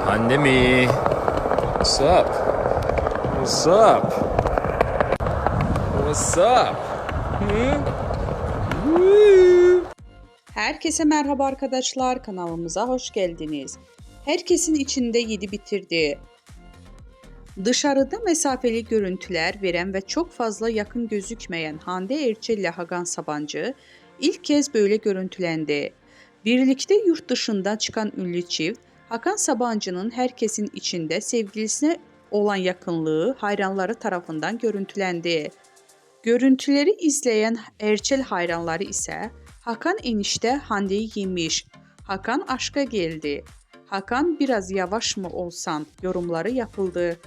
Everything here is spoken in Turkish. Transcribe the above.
Hande mi? What's up? What's up? What's up? Hı? Woo! Herkese merhaba arkadaşlar, kanalımıza hoş geldiniz. Herkesin içinde yedi bitirdi. Dışarıda mesafeli görüntüler veren ve çok fazla yakın gözükmeyen Hande Erçel ile Hakan Sabancı ilk kez böyle görüntülendi. Birlikte yurt dışından çıkan ünlü çift, Hakan Sabancı'nın herkesin içinde sevgilisine olan yakınlığı hayranları tarafından görüntülendi. Görüntüleri izleyen Erçel hayranları ise Hakan enişte Hande'yi yemiş, Hakan aşka geldi, Hakan biraz yavaş mı olsan yorumları yapıldı.